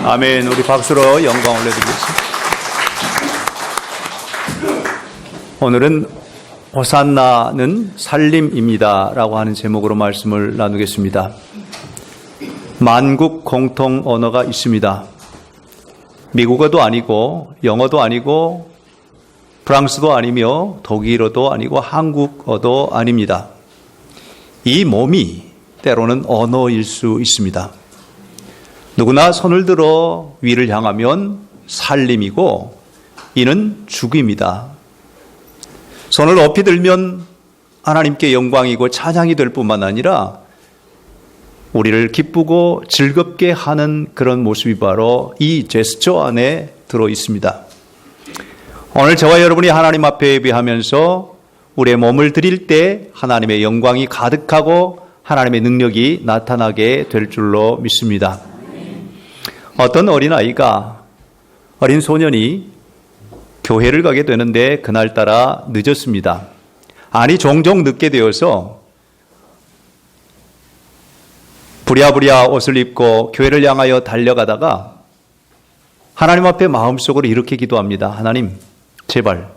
아멘. 우리 박수로 영광 올려드리겠습니다. 오늘은 호산나는 살림입니다 라고 하는 제목으로 말씀을 나누겠습니다. 만국 공통 언어가 있습니다. 미국어도 아니고 영어도 아니고 프랑스도 아니며 독일어도 아니고 한국어도 아닙니다. 이 몸이 때로는 언어일 수 있습니다. 누구나 손을 들어 위를 향하면 살림이고 이는 죽음이다. 손을 높이 들면 하나님께 영광이고 찬양이 될 뿐만 아니라 우리를 기쁘고 즐겁게 하는 그런 모습이 바로 이 제스처 안에 들어 있습니다. 오늘 저와 여러분이 하나님 앞에 예배하면서 우리의 몸을 드릴 때 하나님의 영광이 가득하고 하나님의 능력이 나타나게 될 줄로 믿습니다. 어떤 어린아이가, 어린 소년이 교회를 가게 되는데 그날따라 늦었습니다. 아니 종종 늦게 되어서 부랴부랴 옷을 입고 교회를 향하여 달려가다가 하나님 앞에 마음속으로 이렇게 기도합니다. 하나님, 제발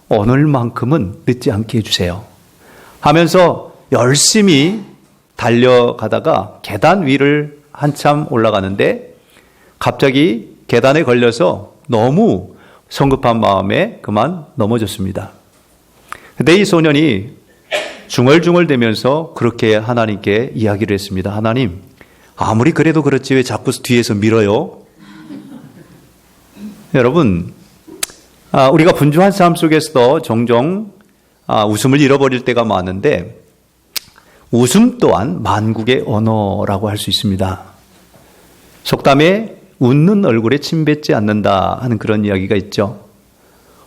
오늘만큼은 늦지 않게 해주세요 하면서 열심히 달려가다가 계단 위를 한참 올라가는데 갑자기 계단에 걸려서 너무 성급한 마음에 그만 넘어졌습니다. 그런데 이 소년이 중얼중얼대면서 그렇게 하나님께 이야기를 했습니다. 하나님, 아무리 그래도 그렇지 왜 자꾸 뒤에서 밀어요? 여러분, 우리가 분주한 삶 속에서도 종종 웃음을 잃어버릴 때가 많은데 웃음 또한 만국의 언어라고 할 수 있습니다. 속담에 웃는 얼굴에 침 뱉지 않는다 하는 그런 이야기가 있죠.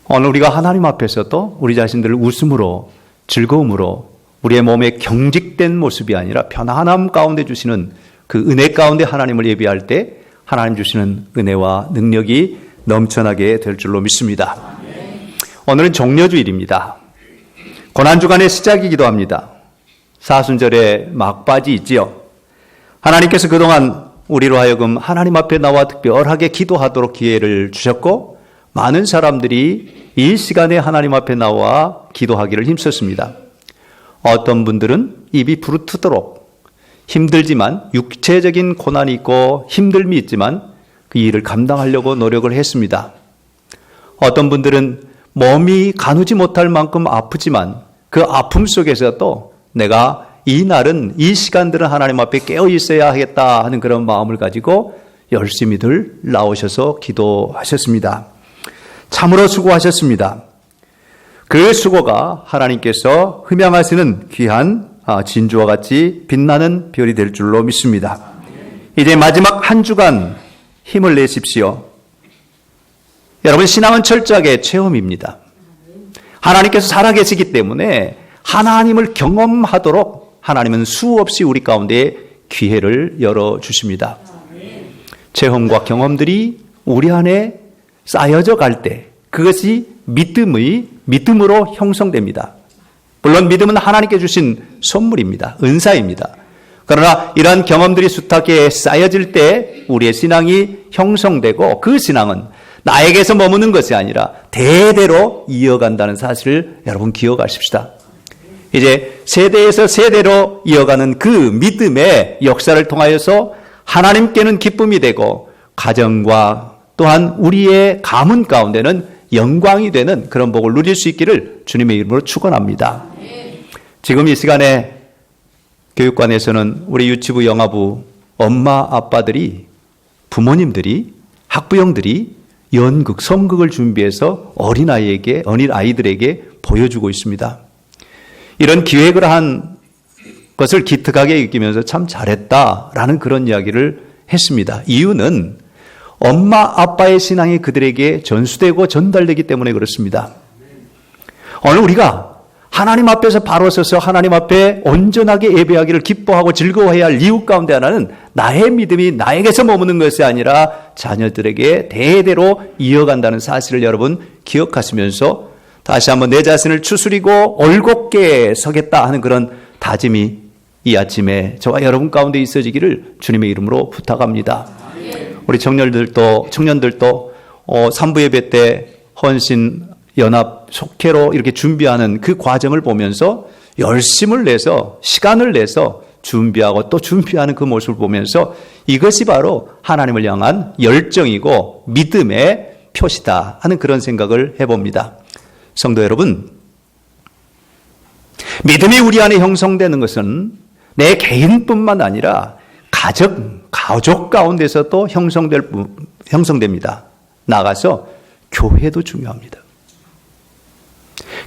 오늘 우리가 하나님 앞에서도 우리 자신들을 웃음으로, 즐거움으로 우리의 몸에 경직된 모습이 아니라 편안함 가운데 주시는 그 은혜 가운데 하나님을 예배할 때 하나님 주시는 은혜와 능력이 넘쳐나게 될 줄로 믿습니다. 오늘은 종려주일입니다. 고난주간의 시작이기도 합니다. 사순절의 막바지 있지요. 하나님께서 그동안 우리로 하여금 하나님 앞에 나와 특별하게 기도하도록 기회를 주셨고 많은 사람들이 이 시간에 하나님 앞에 나와 기도하기를 힘썼습니다. 어떤 분들은 입이 부르트도록 힘들지만 육체적인 고난이 있고 힘듦이 있지만 그 일을 감당하려고 노력을 했습니다. 어떤 분들은 몸이 가누지 못할 만큼 아프지만 그 아픔 속에서도 내가 이 날은, 이 시간들은 하나님 앞에 깨어 있어야 하겠다 하는 그런 마음을 가지고 열심히들 나오셔서 기도하셨습니다. 참으로 수고하셨습니다. 그 수고가 하나님께서 흠양하시는 귀한 진주와 같이 빛나는 별이 될 줄로 믿습니다. 이제 마지막 한 주간 힘을 내십시오. 여러분, 신앙은 철저하게 체험입니다. 하나님께서 살아계시기 때문에 하나님을 경험하도록 하나님은 수없이 우리 가운데 기회를 열어주십니다. 체험과 경험들이 우리 안에 쌓여져 갈 때 그것이 믿음으로 형성됩니다. 물론 믿음은 하나님께 주신 선물입니다. 은사입니다. 그러나 이러한 경험들이 숱하게 쌓여질 때 우리의 신앙이 형성되고 그 신앙은 나에게서 머무는 것이 아니라 대대로 이어간다는 사실을 여러분 기억하십시다. 이제 세대에서 세대로 이어가는 그 믿음의 역사를 통하여서 하나님께는 기쁨이 되고 가정과 또한 우리의 가문 가운데는 영광이 되는 그런 복을 누릴 수 있기를 주님의 이름으로 축원합니다. 지금 이 시간에 교육관에서는 우리 유치부 영아부 엄마 아빠들이, 부모님들이, 학부형들이 연극, 성극을 준비해서 어린아이들에게 보여주고 있습니다. 이런 기획을 한 것을 기특하게 여기면서 참 잘했다라는 그런 이야기를 했습니다. 이유는 엄마 아빠의 신앙이 그들에게 전수되고 전달되기 때문에 그렇습니다. 오늘 우리가 하나님 앞에서 바로 서서 하나님 앞에 온전하게 예배하기를 기뻐하고 즐거워해야 할 이유 가운데 하나는 나의 믿음이 나에게서 머무는 것이 아니라 자녀들에게 대대로 이어간다는 사실을 여러분 기억하시면서 다시 한번 내 자신을 추스리고 올곧게 서겠다 하는 그런 다짐이 이 아침에 저와 여러분 가운데 있어지기를 주님의 이름으로 부탁합니다. 우리 청년들도 산부 예배 때 헌신 연합 속회로 이렇게 준비하는 그 과정을 보면서 열심을 내서 시간을 내서 준비하고 또 준비하는 그 모습을 보면서 이것이 바로 하나님을 향한 열정이고 믿음의 표시다 하는 그런 생각을 해봅니다. 성도 여러분, 믿음이 우리 안에 형성되는 것은 내 개인뿐만 아니라 가족 가운데서도 형성됩니다. 나가서 교회도 중요합니다.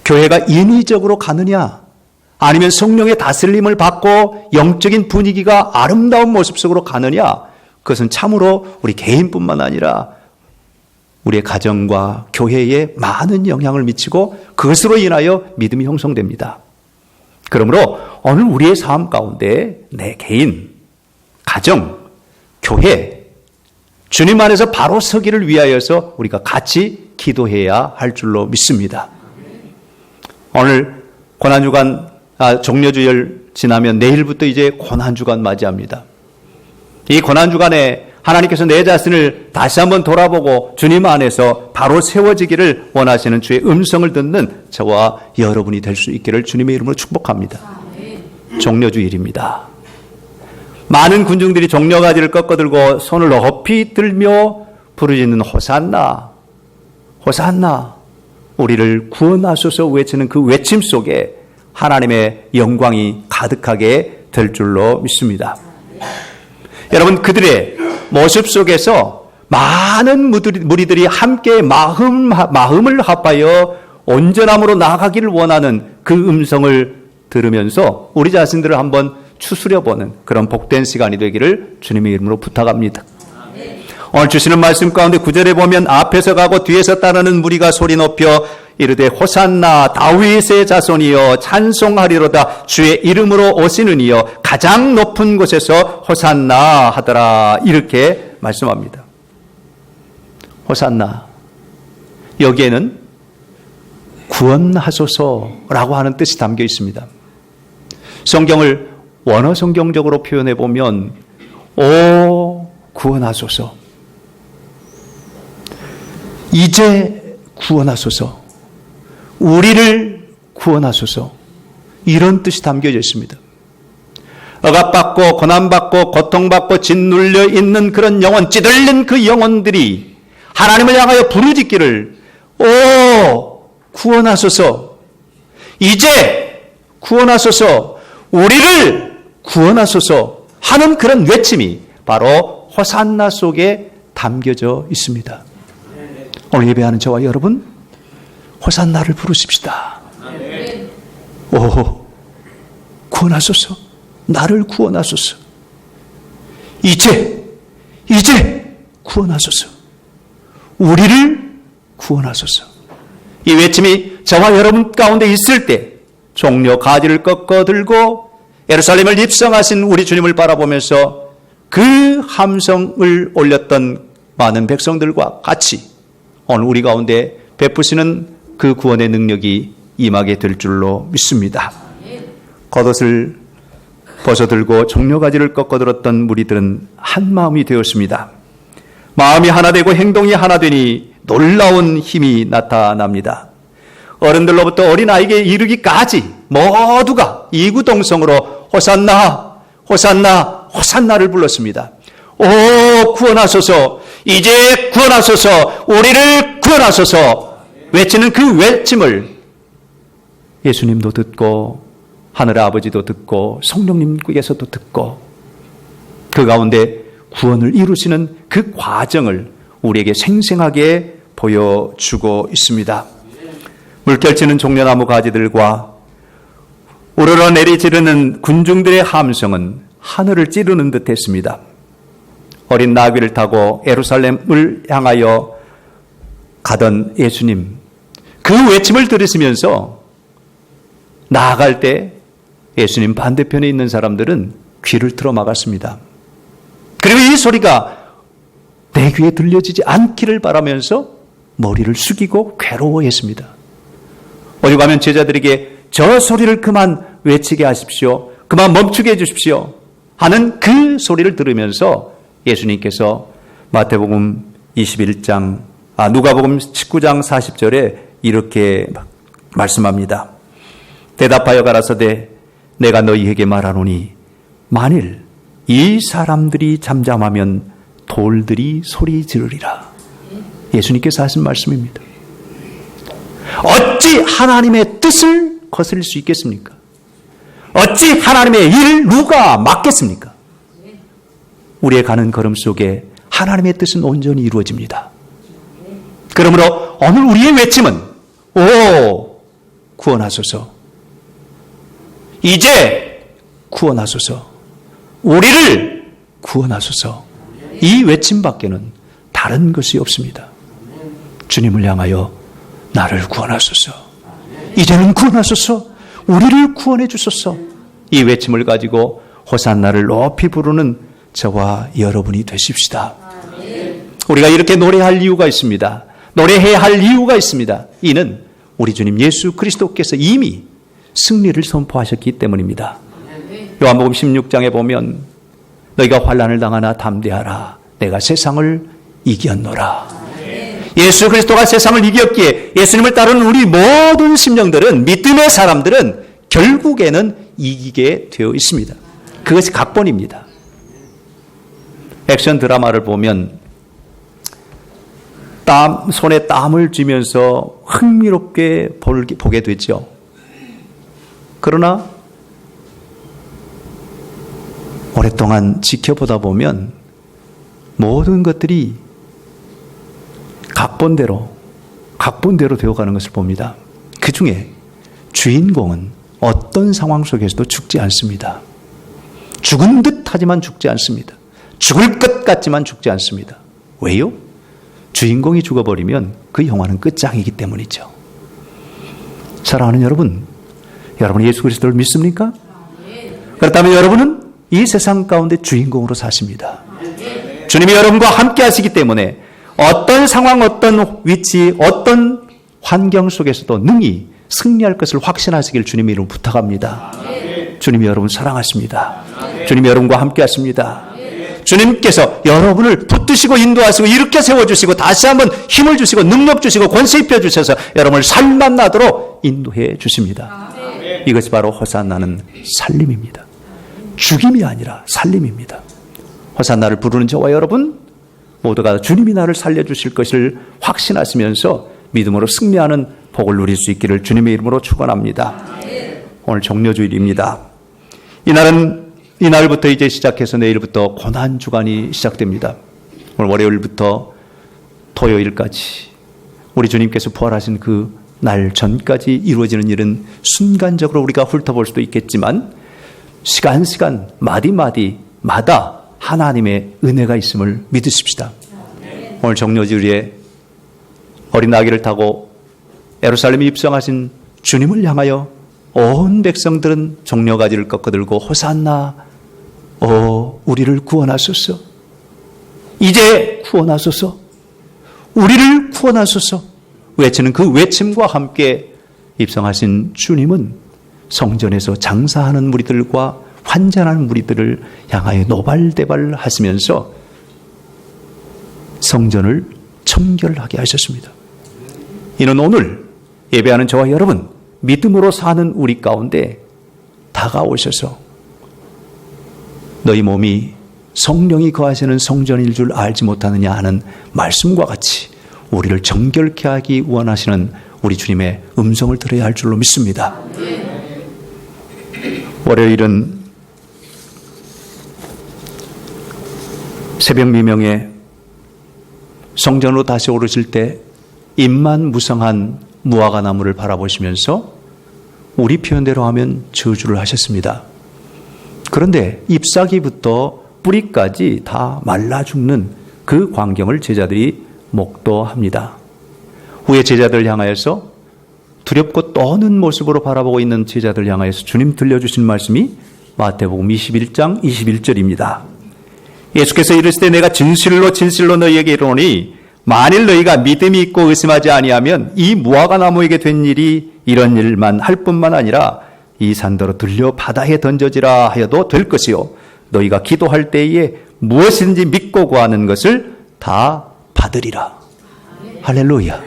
교회가 인위적으로 가느냐, 아니면 성령의 다스림을 받고 영적인 분위기가 아름다운 모습 속으로 가느냐, 그것은 참으로 우리 개인뿐만 아니라 우리의 가정과 교회에 많은 영향을 미치고 그것으로 인하여 믿음이 형성됩니다. 그러므로 오늘 우리의 삶 가운데 내 개인, 가정, 교회, 주님 안에서 바로 서기를 위하여서 우리가 같이 기도해야 할 줄로 믿습니다. 오늘 고난주간, 종려주일 지나면 내일부터 이제 고난주간 맞이합니다. 이 고난주간에 하나님께서 내 자신을 다시 한번 돌아보고 주님 안에서 바로 세워지기를 원하시는 주의 음성을 듣는 저와 여러분이 될 수 있기를 주님의 이름으로 축복합니다. 종려주일입니다. 많은 군중들이 종려가지를 꺾어들고 손을 높이 들며 부르짖는 호산나, 호산나, 우리를 구원하소서 외치는 그 외침 속에 하나님의 영광이 가득하게 될 줄로 믿습니다. 여러분, 그들의 모습 속에서 많은 무리들이 함께 마음을 합하여 온전함으로 나아가기를 원하는 그 음성을 들으면서 우리 자신들을 한번 추스려보는 그런 복된 시간이 되기를 주님의 이름으로 부탁합니다. 오늘 주시는 말씀 가운데 9절에 보면 앞에서 가고 뒤에서 따르는 무리가 소리 높여 이르되 호산나 다윗의 자손이여 찬송하리로다 주의 이름으로 오시는 이여 가장 높은 곳에서 호산나 하더라, 이렇게 말씀합니다. 호산나, 여기에는 구원하소서라고 하는 뜻이 담겨 있습니다. 성경을 원어 성경적으로 표현해 보면 오 구원하소서, 이제 구원하소서, 우리를 구원하소서, 이런 뜻이 담겨져 있습니다. 억압받고 고난받고 고통받고 짓눌려 있는 그런 영혼, 찌들린 그 영혼들이 하나님을 향하여 부르짖기를 오 구원하소서, 이제 구원하소서, 우리를 구원하소서 하는 그런 외침이 바로 호산나 속에 담겨져 있습니다. 오늘 예배하는 저와 여러분, 호산나를 부르십시다. 오 구원하소서, 나를 구원하소서, 이제 구원하소서, 우리를 구원하소서. 이 외침이 저와 여러분 가운데 있을 때 종려 가지를 꺾어 들고 예루살렘을 입성하신 우리 주님을 바라보면서 그 함성을 올렸던 많은 백성들과 같이 오늘 우리 가운데 베푸시는 그 구원의 능력이 임하게 될 줄로 믿습니다. 겉옷을 벗어들고 종려가지를 꺾어들었던 무리들은 한 마음이 되었습니다. 마음이 하나 되고 행동이 하나 되니 놀라운 힘이 나타납니다. 어른들로부터 어린아이에게 이르기까지 모두가 이구동성으로 호산나, 호산나, 호산나를 불렀습니다. 오 구원하소서, 이제 구원하소서, 우리를 구원하소서 외치는 그 외침을 예수님도 듣고 하늘 아버지도 듣고 성령님께서도 듣고 그 가운데 구원을 이루시는 그 과정을 우리에게 생생하게 보여주고 있습니다. 물결치는 종려나무 가지들과 우러러 내리지르는 군중들의 함성은 하늘을 찌르는 듯 했습니다. 어린 나귀를 타고 예루살렘을 향하여 가던 예수님, 그 외침을 들으시면서 나아갈 때 예수님 반대편에 있는 사람들은 귀를 틀어 막았습니다. 그리고 이 소리가 내 귀에 들려지지 않기를 바라면서 머리를 숙이고 괴로워했습니다. 어디 가면 제자들에게 저 소리를 그만 외치게 하십시오, 그만 멈추게 해주십시오 하는 그 소리를 들으면서 예수님께서 누가복음 19장 40절에 이렇게 말씀합니다. 대답하여 가라사대 내가 너희에게 말하노니 만일 이 사람들이 잠잠하면 돌들이 소리 지르리라. 예수님께서 하신 말씀입니다. 어찌 하나님의 뜻을 거스릴 수 있겠습니까? 어찌 하나님의 일을 누가 막겠습니까? 우리의 가는 걸음 속에 하나님의 뜻은 온전히 이루어집니다. 그러므로 오늘 우리의 외침은 구원하소서. 이제 구원하소서. 우리를 구원하소서. 이 외침밖에는 다른 것이 없습니다. 주님을 향하여 나를 구원하소서. 이제는 구원하소서. 우리를 구원해 주소서. 이 외침을 가지고 호산나를 높이 부르는 저와 여러분이 되십시다. 우리가 이렇게 노래할 이유가 있습니다. 노래해야 할 이유가 있습니다. 이는 우리 주님 예수 그리스도께서 이미 승리를 선포하셨기 때문입니다. 요한복음 16장에 보면 너희가 환난을 당하나 담대하라. 내가 세상을 이겼노라. 예수 그리스도가 세상을 이겼기에 예수님을 따르는 우리 모든 심령들은, 믿음의 사람들은 결국에는 이기게 되어 있습니다. 그것이 각본입니다. 액션 드라마를 보면 손에 땀을 쥐면서 흥미롭게 보게 되죠. 그러나 오랫동안 지켜보다 보면 모든 것들이 각본대로 되어가는 것을 봅니다. 그 중에 주인공은 어떤 상황 속에서도 죽지 않습니다. 죽은 듯 하지만 죽지 않습니다. 죽을 것 같지만 죽지 않습니다. 왜요? 주인공이 죽어버리면 그 영화는 끝장이기 때문이죠. 사랑하는 여러분, 여러분이 예수 그리스도를 믿습니까? 그렇다면 여러분은 이 세상 가운데 주인공으로 사십니다. 주님이 여러분과 함께 하시기 때문에 어떤 상황, 어떤 위치, 어떤 환경 속에서도 능히 승리할 것을 확신하시길 주님의 이름으로 부탁합니다. 주님이 여러분 사랑하십니다. 주님이 여러분과 함께 하십니다. 주님께서 여러분을 붙드시고 인도하시고 일으켜 세워주시고 다시 한번 힘을 주시고 능력 주시고 권세 입혀 주셔서 여러분을 살만 나도록 인도해 주십니다. 이것이 바로 호산나는 살림입니다. 죽임이 아니라 살림입니다. 호산나를 부르는 저와 여러분 모두가 주님이 나를 살려주실 것을 확신하시면서 믿음으로 승리하는 복을 누릴 수 있기를 주님의 이름으로 축원합니다. 오늘 종려주일입니다. 이날부터 이제 시작해서 내일부터 고난주간이 시작됩니다. 오늘 월요일부터 토요일까지 우리 주님께서 부활하신 그 날 전까지 이루어지는 일은 순간적으로 우리가 훑어볼 수도 있겠지만 시간 마디마디마다 하나님의 은혜가 있음을 믿으십시다. 오늘 종려주일에 어린 아기를 타고 예루살렘에 입성하신 주님을 향하여 온 백성들은 종려가지를 꺾어들고 호산나 우리를 구원하소서. 이제 구원하소서. 우리를 구원하소서. 외치는 그 외침과 함께 입성하신 주님은 성전에서 장사하는 무리들과 환전하는 무리들을 향하여 노발대발 하시면서 성전을 청결하게 하셨습니다. 이는 오늘 예배하는 저와 여러분, 믿음으로 사는 우리 가운데 다가오셔서 너희 몸이 성령이 거하시는 성전일 줄 알지 못하느냐 하는 말씀과 같이 우리를 정결케 하기 원하시는 우리 주님의 음성을 들어야 할 줄로 믿습니다. 월요일은 새벽 미명에 성전으로 다시 오르실 때 잎만 무성한 무화과 나무를 바라보시면서 우리 표현대로 하면 저주를 하셨습니다. 그런데 잎사귀부터 뿌리까지 다 말라 죽는 그 광경을 제자들이 목도합니다. 후에 제자들 향하여서 두렵고 떠는 모습으로 바라보고 있는 제자들 향하여서 주님 들려주신 말씀이 마태복음 21장 21절입니다. 예수께서 이르시되 내가 진실로 너희에게 이르노니 만일 너희가 믿음이 있고 의심하지 아니하면 이 무화과 나무에게 된 일이 이런 일만 할 뿐만 아니라 이 산더러 들려 바다에 던져지라 하여도 될 것이요 너희가 기도할 때에 무엇이든지 믿고 구하는 것을 다 받으리라. 할렐루야.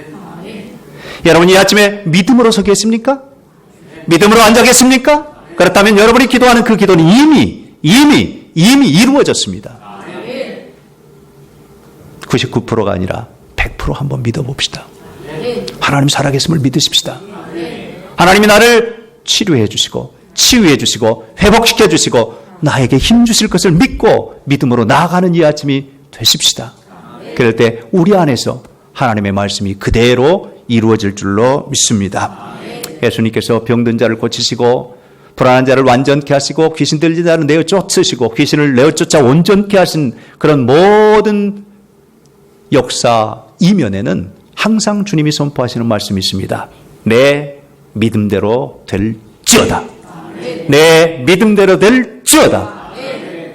여러분 이 아침에 믿음으로 서겠습니까? 믿음으로 앉아겠습니까? 그렇다면 여러분이 기도하는 그 기도는 이미 이루어졌습니다. 99%가 아니라 100% 한번 믿어봅시다. 하나님 살아계심을 믿으십시다. 하나님이 나를 치료해 주시고 치유해 주시고 회복시켜 주시고 나에게 힘 주실 것을 믿고 믿음으로 나아가는 이 아침이 되십시다. 그럴 때 우리 안에서 하나님의 말씀이 그대로 이루어질 줄로 믿습니다. 예수님께서 병든 자를 고치시고 불안한 자를 완전케 하시고 귀신 들린 자를 내어 쫓으시고 귀신을 내어 쫓아 온전케 하신 그런 모든 역사 이면에는 항상 주님이 선포하시는 말씀이 있습니다. 내 믿음대로 될지어다. 내 믿음대로 될지어다.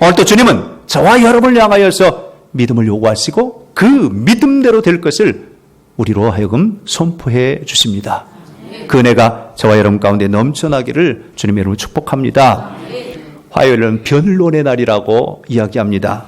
오늘 또 주님은 저와 여러분을 향하여서 믿음을 요구하시고 그 믿음대로 될 것을 우리로 하여금 선포해 주십니다. 그 은혜가 저와 여러분 가운데 넘쳐나기를 주님의 이름으로 축복합니다. 화요일은 변론의 날이라고 이야기합니다.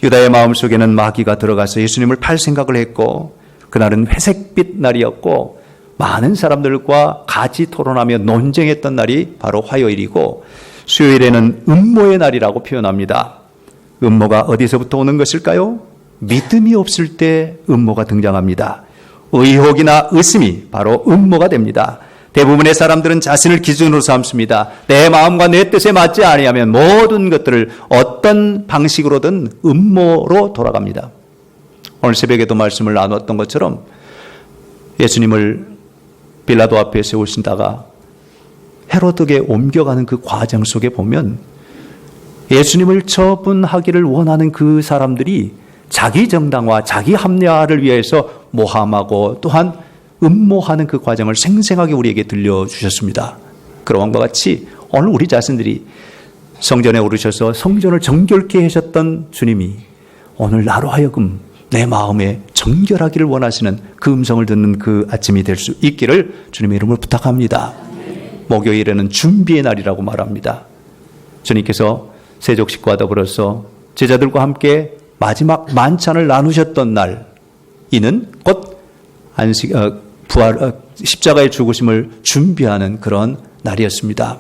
유다의 마음속에는 마귀가 들어가서 예수님을 팔 생각을 했고 그날은 회색빛 날이었고 많은 사람들과 같이 토론하며 논쟁했던 날이 바로 화요일이고 수요일에는 음모의 날이라고 표현합니다. 음모가 어디서부터 오는 것일까요? 믿음이 없을 때 음모가 등장합니다. 의혹이나 의심이 바로 음모가 됩니다. 대부분의 사람들은 자신을 기준으로 삼습니다. 내 마음과 내 뜻에 맞지 아니하면 모든 것들을 어떤 방식으로든 음모로 돌아갑니다. 오늘 새벽에도 말씀을 나눴던 것처럼 예수님을 빌라도 앞에 세우신다가 헤로드에게 옮겨가는 그 과정 속에 보면 예수님을 처분하기를 원하는 그 사람들이 자기 정당화, 자기 합리화를 위해서 모함하고 또한 음모하는 그 과정을 생생하게 우리에게 들려주셨습니다. 그런 것과 같이 오늘 우리 자신들이 성전에 오르셔서 성전을 정결케 하셨던 주님이 오늘 나로 하여금 내 마음에 정결하기를 원하시는 그 음성을 듣는 그 아침이 될 수 있기를 주님의 이름으로 부탁합니다. 목요일에는 준비의 날이라고 말합니다. 주님께서 세족식과 더불어서 제자들과 함께 마지막 만찬을 나누셨던 날, 이는 곧 십자가의 죽으심을 준비하는 그런 날이었습니다.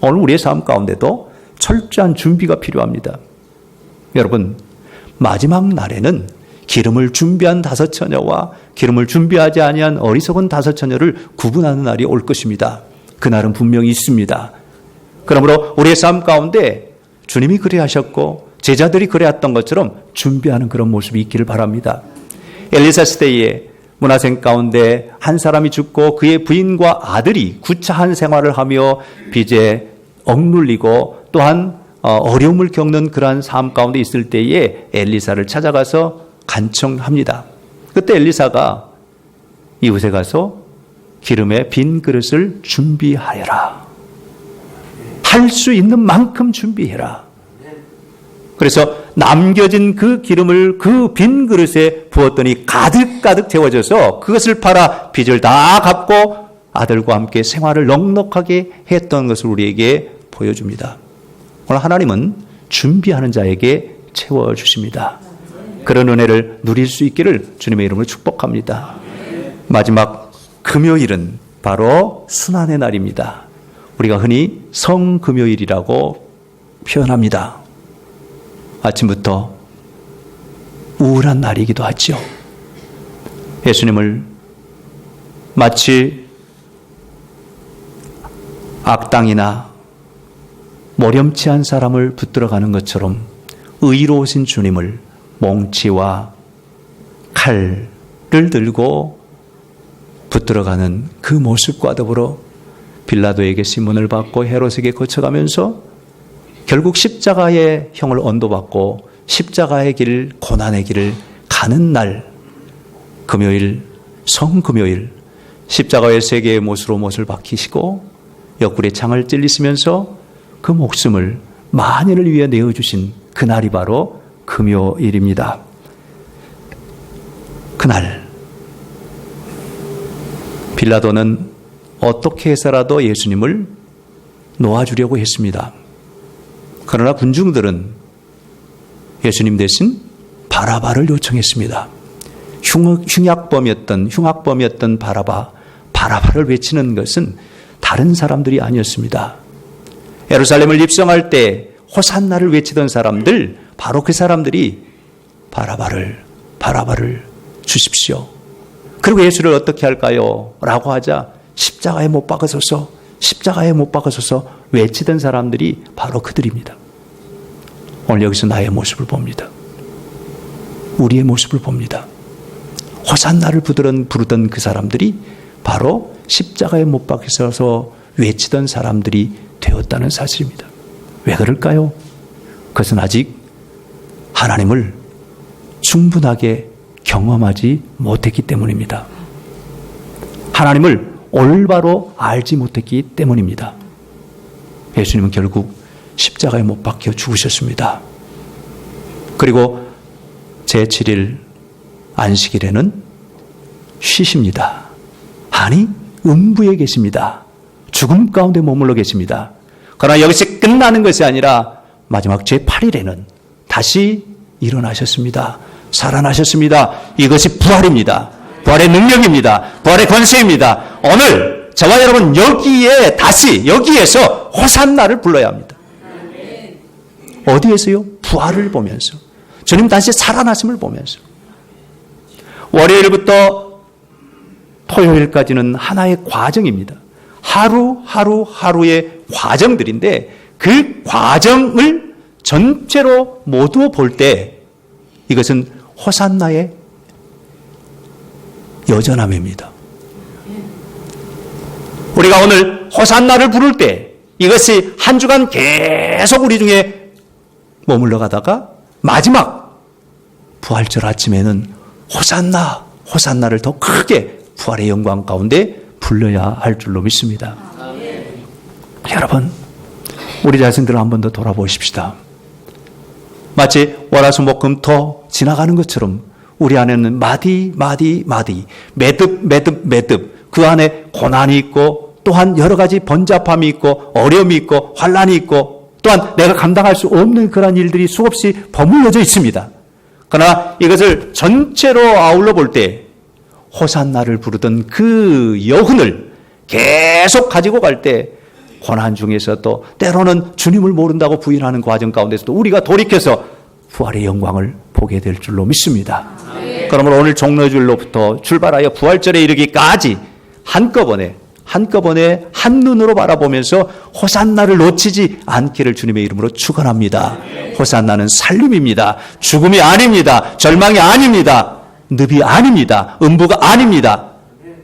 오늘 우리의 삶 가운데도 철저한 준비가 필요합니다. 여러분, 마지막 날에는 기름을 준비한 다섯 처녀와 기름을 준비하지 아니한 어리석은 다섯 처녀를 구분하는 날이 올 것입니다. 그날은 분명히 있습니다. 그러므로 우리의 삶 가운데 주님이 그리하셨고 제자들이 그래왔던 것처럼 준비하는 그런 모습이 있기를 바랍니다. 엘리사 시대에 문화생 가운데 한 사람이 죽고 그의 부인과 아들이 구차한 생활을 하며 빚에 억눌리고 또한 어려움을 겪는 그러한 삶 가운데 있을 때에 엘리사를 찾아가서 간청합니다. 그때 엘리사가 이웃에 가서 기름에 빈 그릇을 준비하여라. 할 수 있는 만큼 준비해라. 그래서 남겨진 그 기름을 그 빈 그릇에 부었더니 가득가득 채워져서 그것을 팔아 빚을 다 갚고 아들과 함께 생활을 넉넉하게 했던 것을 우리에게 보여줍니다. 오늘 하나님은 준비하는 자에게 채워주십니다. 그런 은혜를 누릴 수 있기를 주님의 이름으로 축복합니다. 마지막 금요일은 바로 순환의 날입니다. 우리가 흔히 성금요일이라고 표현합니다. 아침부터 우울한 날이기도 하죠. 예수님을 마치 악당이나 모렴치한 사람을 붙들어가는 것처럼 의로우신 주님을 몽치와 칼을 들고 붙들어가는 그 모습과 더불어 빌라도에게 신문을 받고 헤롯에게 거쳐가면서 결국 십자가의 형을 언도받고 십자가의 길, 고난의 길을 가는 날, 금요일, 성금요일, 십자가의 세 개의 못으로 못을 박히시고 옆구리에 창을 찔리시면서 그 목숨을 만인을 위해 내어주신 그날이 바로 금요일입니다. 그날 빌라도는 어떻게 해서라도 예수님을 놓아주려고 했습니다. 그러나 군중들은 예수님 대신 바라바를 요청했습니다. 흉악범이었던 바라바를 외치는 것은 다른 사람들이 아니었습니다. 예루살렘을 입성할 때 호산나를 외치던 사람들, 바로 그 사람들이 바라바를 주십시오. 그리고 예수를 어떻게 할까요? 라고 하자 십자가에 못 박으소서 외치던 사람들이 바로 그들입니다. 오늘 여기서 나의 모습을 봅니다. 우리의 모습을 봅니다. 호산나를 부르던 그 사람들이 바로 십자가에 못 박혀서 외치던 사람들이 되었다는 사실입니다. 왜 그럴까요? 그것은 아직 하나님을 충분하게 경험하지 못했기 때문입니다. 하나님을 올바로 알지 못했기 때문입니다. 예수님은 결국 십자가에 못 박혀 죽으셨습니다. 그리고 제7일 안식일에는 쉬십니다. 아니, 음부에 계십니다. 죽음 가운데 머물러 계십니다. 그러나 여기서 끝나는 것이 아니라 마지막 제8일에는 다시 일어나셨습니다. 살아나셨습니다. 이것이 부활입니다. 부활의 능력입니다. 부활의 권세입니다. 오늘 저와 여러분 여기에서 호산나를 불러야 합니다. 어디에서요? 부활을 보면서. 주님 다시 살아나심을 보면서. 월요일부터 토요일까지는 하나의 과정입니다. 하루의 과정들인데 그 과정을 전체로 모두 볼 때 이것은 호산나의 여전함입니다. 우리가 오늘 호산나를 부를 때 이것이 한 주간 계속 우리 중에 머물러 가다가 마지막 부활절 아침에는 호산나를 더 크게 부활의 영광 가운데 불러야 할 줄로 믿습니다. 여러분, 우리 자신들을 한 번 더 돌아보십시다. 마치 월화수목금토 지나가는 것처럼 우리 안에는 마디 매듭 그 안에 고난이 있고 또한 여러 가지 번잡함이 있고 어려움이 있고 환난이 있고 또한 내가 감당할 수 없는 그런 일들이 수없이 버물려져 있습니다. 그러나 이것을 전체로 아울러 볼 때 호산나를 부르던 그 여운을 계속 가지고 갈 때 고난 중에서도 때로는 주님을 모른다고 부인하는 과정 가운데서도 우리가 돌이켜서 부활의 영광을 보게 될 줄로 믿습니다. 그러므로 오늘 종려주일로부터 출발하여 부활절에 이르기까지 한꺼번에 한눈으로 바라보면서 호산나를 놓치지 않기를 주님의 이름으로 축원합니다. 호산나는 살림입니다. 죽음이 아닙니다. 절망이 아닙니다. 늪이 아닙니다. 음부가 아닙니다.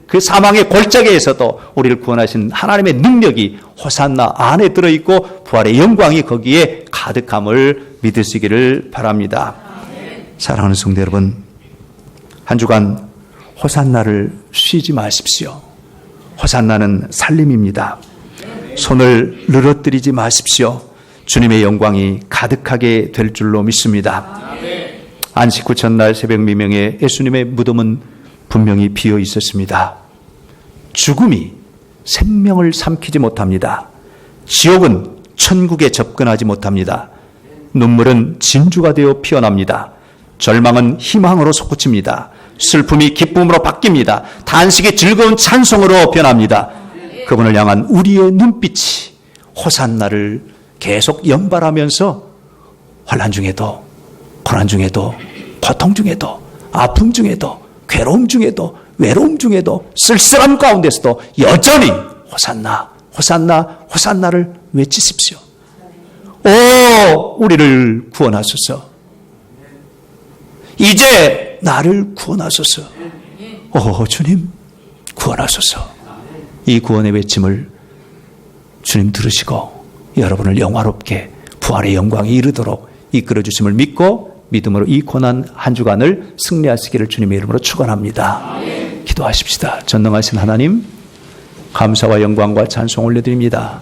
그 사망의 골짜기에서도 우리를 구원하신 하나님의 능력이 호산나 안에 들어있고 부활의 영광이 거기에 가득함을 믿으시기를 바랍니다. 사랑하는 성도 여러분, 한 주간 호산나를 쉬지 마십시오. 호산나는 살림입니다. 손을 늘어뜨리지 마십시오. 주님의 영광이 가득하게 될 줄로 믿습니다. 안식 후 첫날 새벽 미명에 예수님의 무덤은 분명히 비어 있었습니다. 죽음이 생명을 삼키지 못합니다. 지옥은 천국에 접근하지 못합니다. 눈물은 진주가 되어 피어납니다. 절망은 희망으로 솟구칩니다. 슬픔이 기쁨으로 바뀝니다. 단식이 즐거운 찬송으로 변합니다. 그분을 향한 우리의 눈빛이 호산나를 계속 연발하면서 환난 중에도 고난 중에도 고통 중에도 아픔 중에도 괴로움 중에도 외로움 중에도 쓸쓸함 가운데서도 여전히 호산나를 외치십시오. 오, 우리를 구원하소서. 이제 나를 구원하소서. 오, 주님 구원하소서. 이 구원의 외침을 주님 들으시고 여러분을 영화롭게 부활의 영광에 이르도록 이끌어 주심을 믿고 믿음으로 이 고난 한 주간을 승리하시기를 주님의 이름으로 축원합니다. 기도하십시다. 전능하신 하나님, 감사와 영광과 찬송 올려드립니다.